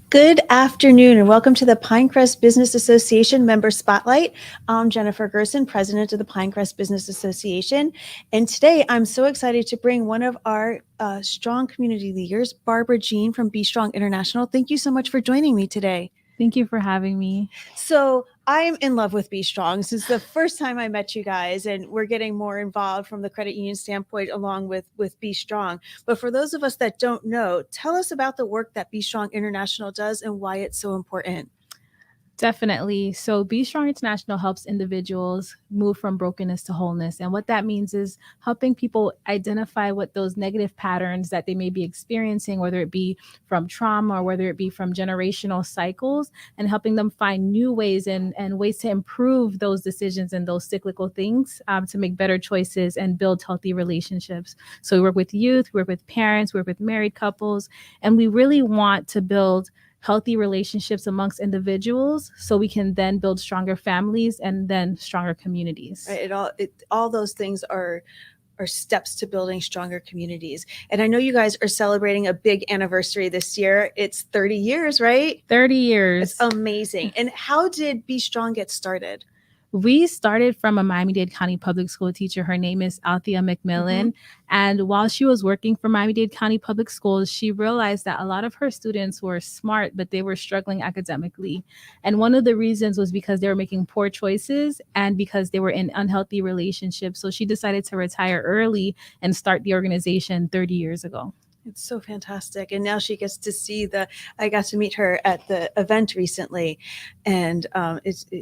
Good afternoon and welcome to the Pinecrest Business Association Member Spotlight. I'm Jennifer Gerson, President of the Pinecrest Business Association. And today I'm so excited to bring one of our strong community leaders, Barbara Jean from Be Strong International. Thank you so much for joining me today. Thank you for having me. So I'm in love with Be Strong since the first time I met you guys, and we're getting more involved from the credit union standpoint along with Be Strong. But for those of us that don't know, tell us about the work that Be Strong International does and why it's so important. Definitely. So Be Strong International helps individuals move from brokenness to wholeness. And what that means is helping people identify what those negative patterns that they may be experiencing, whether it be from trauma or whether it be from generational cycles, and helping them find new ways and ways to improve those decisions and those cyclical things to make better choices and build healthy relationships. So we work with youth, we work with parents, we work with married couples, and we really want to build healthy relationships amongst individuals so we can then build stronger families and then stronger communities. Right. All those things are steps to building stronger communities. And I know you guys are celebrating a big anniversary this year. It's 30 years, right? 30 years. It's amazing. And how did Be Strong get started? We started from a Miami-Dade County public school teacher. Her name is Althea McMillan. Mm-hmm. And while she was working for Miami-Dade County public schools, she realized that a lot of her students were smart, but they were struggling academically. And one of the reasons was because they were making poor choices and because they were in unhealthy relationships. So she decided to retire early and start the organization 30 years ago. It's so fantastic. And now she gets to see I got to meet her at the event recently. And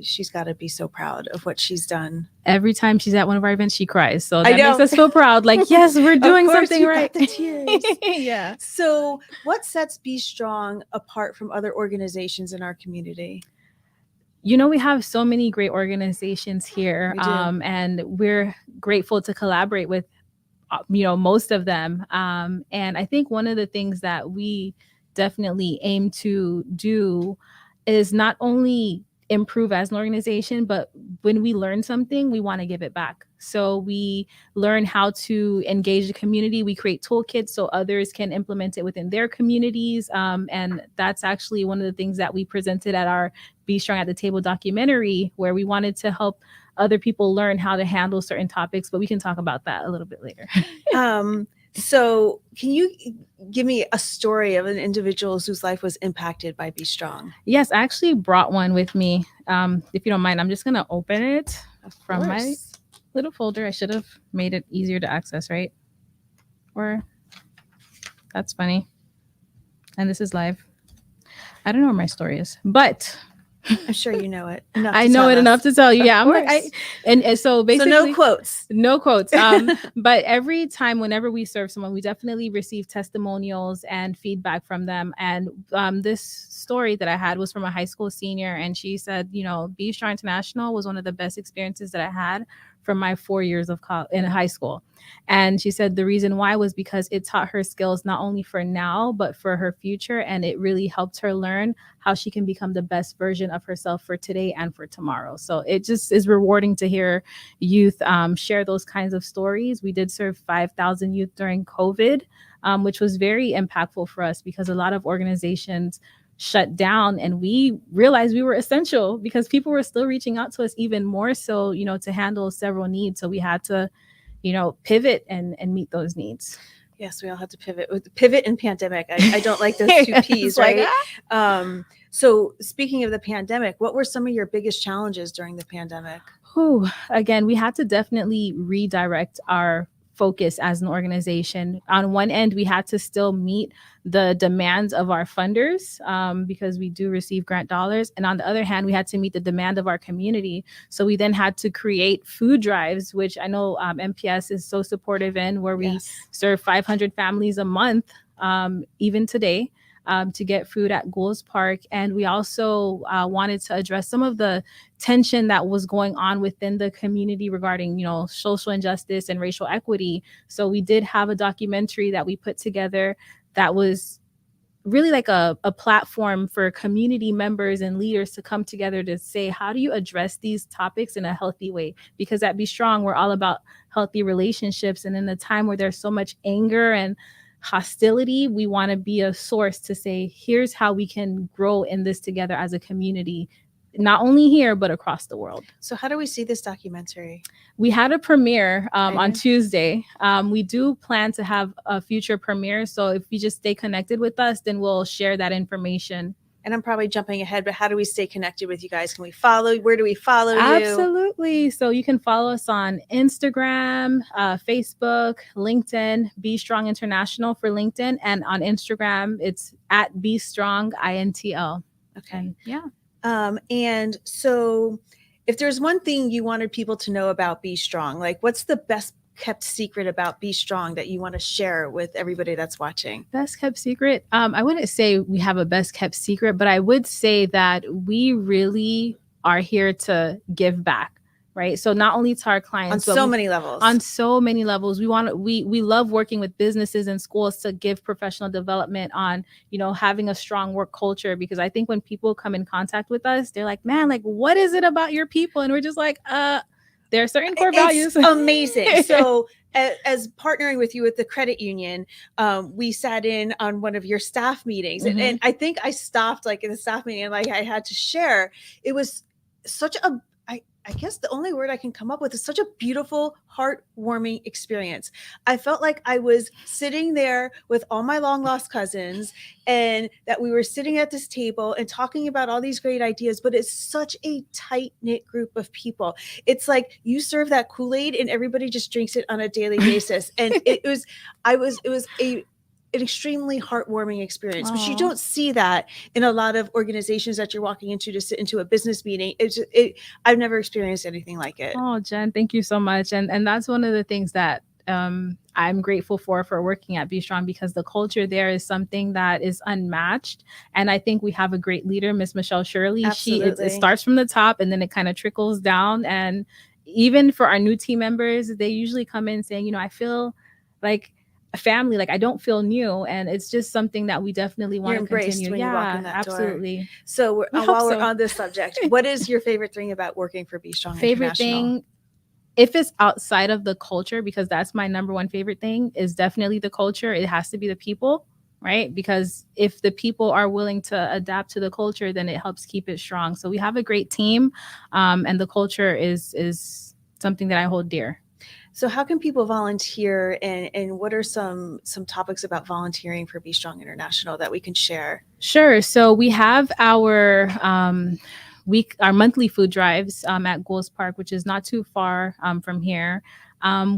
she's got to be so proud of what she's done. Every time she's at one of our events, she cries. So that makes us feel proud. Like, yes, we're doing something right. Got the tears. Yeah. So what sets Be Strong apart from other organizations in our community? You know, we have so many great organizations here. And we're grateful to collaborate with most of them. And I think one of the things that we definitely aim to do is not only improve as an organization, but when we learn something, we want to give it back. So we learn how to engage the community. We create toolkits so others can implement it within their communities. And that's actually one of the things that we presented at our Be Strong at the Table documentary, where we wanted to help other people learn how to handle certain topics, but we can talk about that a little bit later. So can you give me a story of an individual whose life was impacted by Be Strong? Yes, I actually brought one with me. If you don't mind, I'm just going to open it from my little folder. I should have made it easier to access, right? Or that's funny. And this is live. I don't know where my story is, but I'm sure you know it. I know it enough to tell you. Yeah. And so basically, so no quotes. But every time, whenever we serve someone, we definitely receive testimonials and feedback from them. And this story that I had was from a high school senior. And she said, Be Strong International was one of the best experiences that I had from my 4 years of in high school. And she said the reason why was because it taught her skills not only for now, but for her future. And it really helped her learn how she can become the best version of herself for today and for tomorrow. So it just is rewarding to hear youth share those kinds of stories. We did serve 5,000 youth during COVID, which was very impactful for us because a lot of organizations shut down, and we realized we were essential because people were still reaching out to us even more so, to handle several needs. So we had to, pivot and meet those needs. Yes, we all had to pivot and pandemic. I don't like those two P's, right? So speaking of the pandemic, what were some of your biggest challenges during the pandemic? Again, we had to definitely redirect our focus as an organization. On one end, we had to still meet the demands of our funders because we do receive grant dollars. And on the other hand, we had to meet the demand of our community. So we then had to create food drives, which I know MPS is so supportive in, where we serve 500 families a month, even today. To get food at Goulds Park. And we also wanted to address some of the tension that was going on within the community regarding, social injustice and racial equity. So we did have a documentary that we put together that was really like a platform for community members and leaders to come together to say, how do you address these topics in a healthy way? Because at Be Strong, we're all about healthy relationships. And in a time where there's so much anger and hostility. We want to be a source to say, here's how we can grow in this together as a community, not only here, but across the world. So how do we see this documentary? We had a premiere on Tuesday. We do plan to have a future premiere. So if you just stay connected with us, then we'll share that information. And I'm probably jumping ahead, but how do we stay connected with you guys? Can we follow? Where do we follow you? Absolutely. So you can follow us on Instagram, Facebook, LinkedIn, Be Strong International for LinkedIn. And on Instagram, it's at Be Strong Intl. Okay. And yeah. And so if there's one thing you wanted people to know about Be Strong, like what's the best kept secret about Be Strong that you want to share with everybody that's watching? Best kept secret? I wouldn't say we have a best kept secret, but I would say that we really are here to give back. Right. So not only to our clients, on so many levels. On so many levels. We love working with businesses and schools to give professional development on, having a strong work culture, because I think when people come in contact with us, they're like, man, like, what is it about your people? And we're just like, there are certain core values. Amazing. So as partnering with you with the credit union, we sat in on one of your staff meetings, and I think I stopped like in the staff meeting and like I had to share. It was such a, I guess the only word I can come up with is such a beautiful, heartwarming experience. I felt like I was sitting there with all my long lost cousins, and that we were sitting at this table and talking about all these great ideas, but it's such a tight knit group of people. It's like you serve that Kool-Aid and everybody just drinks it on a daily basis. And it was an extremely heartwarming experience. Aww. But you don't see that in a lot of organizations that you're walking into to sit into a business meeting. I've never experienced anything like it. Oh, Jen, thank you so much. And that's one of the things that I'm grateful for working at Be Strong, because the culture there is something that is unmatched. And I think we have a great leader, Miss Michelle Shirley. It starts from the top and then it kind of trickles down. And even for our new team members, they usually come in saying, I feel like a family, like I don't feel new, and it's just something that we definitely want to continue. When you walk in that absolutely. Door. So while we're on this subject, what is your favorite thing about working for Be Strong Favorite thing, if it's outside of the culture, because that's my number one favorite thing, is definitely the culture. It has to be the people, right? Because if the people are willing to adapt to the culture, then it helps keep it strong. So we have a great team, and the culture is something that I hold dear. So how can people volunteer, and what are some topics about volunteering for Be Strong International that we can share? Sure. So we have our monthly food drives at Goals Park, which is not too far from here.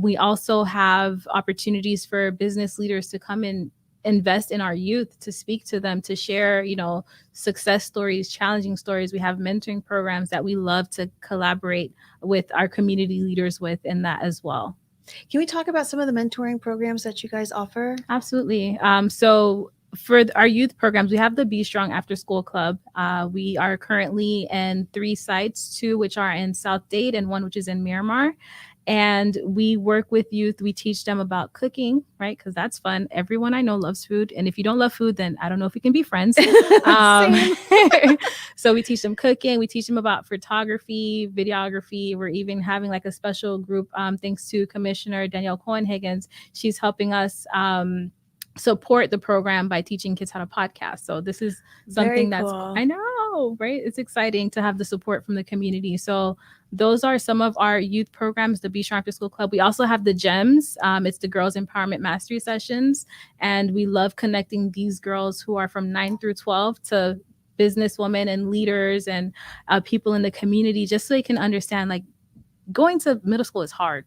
We also have opportunities for business leaders to come and invest in our youth, to speak to them, to share, success stories, challenging stories. We have mentoring programs that we love to collaborate with our community leaders with in that as well. Can we talk about some of the mentoring programs that you guys offer? Absolutely. So for our youth programs, we have the Be Strong After School Club. We are currently in 3 sites, 2 which are in South Dade and 1 which is in Miramar. And we work with youth. We teach them about cooking, right? Because that's fun. Everyone I know loves food. And if you don't love food, then I don't know if we can be friends. So we teach them cooking. We teach them about photography, videography. We're even having like a special group, thanks to Commissioner Danielle Cohen-Higgins. She's helping us support the program by teaching kids how to podcast. So this is something that's cool. I know, right? It's exciting to have the support from the community. So those are some of our youth programs, the Be Strong After School Club. We also have the GEMS. It's the Girls Empowerment Mastery Sessions. And we love connecting these girls who are from 9 through 12 to businesswomen and leaders and people in the community, just so they can understand, like, going to middle school is hard.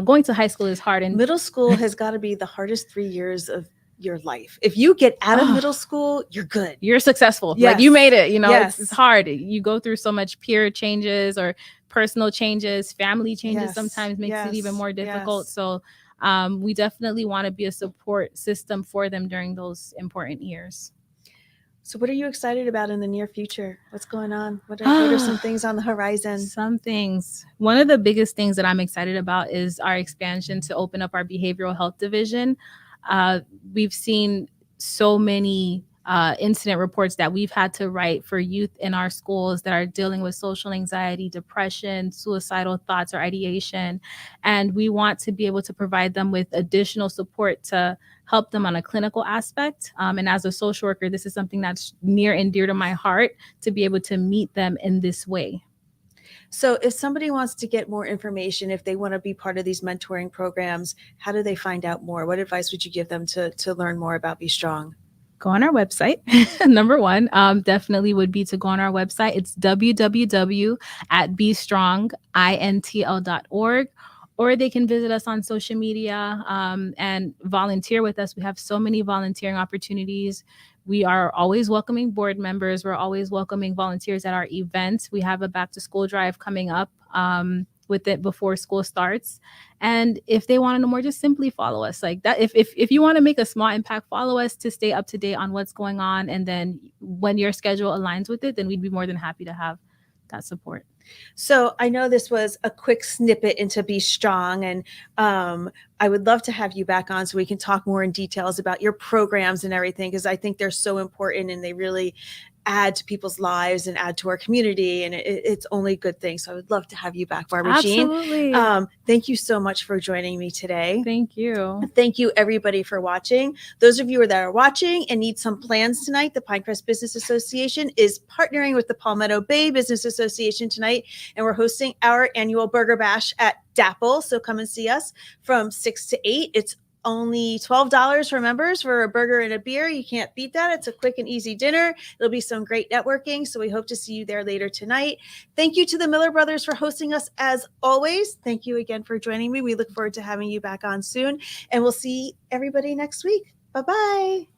Going to high school is hard. And middle school has got to be the hardest 3 years of your life. If you get out of middle school, you're good. You're successful. Yes. Like you made it, yes. It's hard. You go through so much peer changes or personal changes, family changes sometimes makes it even more difficult. So we definitely want to be a support system for them during those important years. So what are you excited about in the near future? What's going on? What are some things on the horizon? Some things. One of the biggest things that I'm excited about is our expansion to open up our behavioral health division. We've seen so many incident reports that we've had to write for youth in our schools that are dealing with social anxiety, depression, suicidal thoughts, or ideation. And we want to be able to provide them with additional support to help them on a clinical aspect. And as a social worker, this is something that's near and dear to my heart, to be able to meet them in this way. So if somebody wants to get more information, if they want to be part of these mentoring programs, how do they find out more? What advice would you give them to learn more about Be Strong? Go on our website. Number one, definitely would be to go on our website. It's www.bestrongintl.org. Or they can visit us on social media and volunteer with us. We have so many volunteering opportunities. We are always welcoming board members. We're always welcoming volunteers at our events. We have a back to school drive coming up with it before school starts. And if they want to know more, just simply follow us like that. If you want to make a small impact, follow us to stay up to date on what's going on. And then when your schedule aligns with it, then we'd be more than happy to have that support. So I know this was a quick snippet into Be Strong, and I would love to have you back on so we can talk more in details about your programs and everything, because I think they're so important and they really add to people's lives and add to our community, and it's only good things. So I would love to have you back, Barbara Jean. Absolutely. Thank you so much for joining me today. Thank you. Thank you, everybody, for watching. Those of you that are watching and need some plans tonight, the Pinecrest Business Association is partnering with the Palmetto Bay Business Association tonight, and we're hosting our annual Burger Bash at Dapple. So come and see us from 6 to 8. It's only $12 for members for a burger and a beer. You can't beat that. It's a quick and easy dinner. It'll be some great networking. So we hope to see you there later tonight. Thank you to the Miller Brothers for hosting us as always. Thank you again for joining me. We look forward to having you back on soon, and we'll see everybody next week. Bye-bye.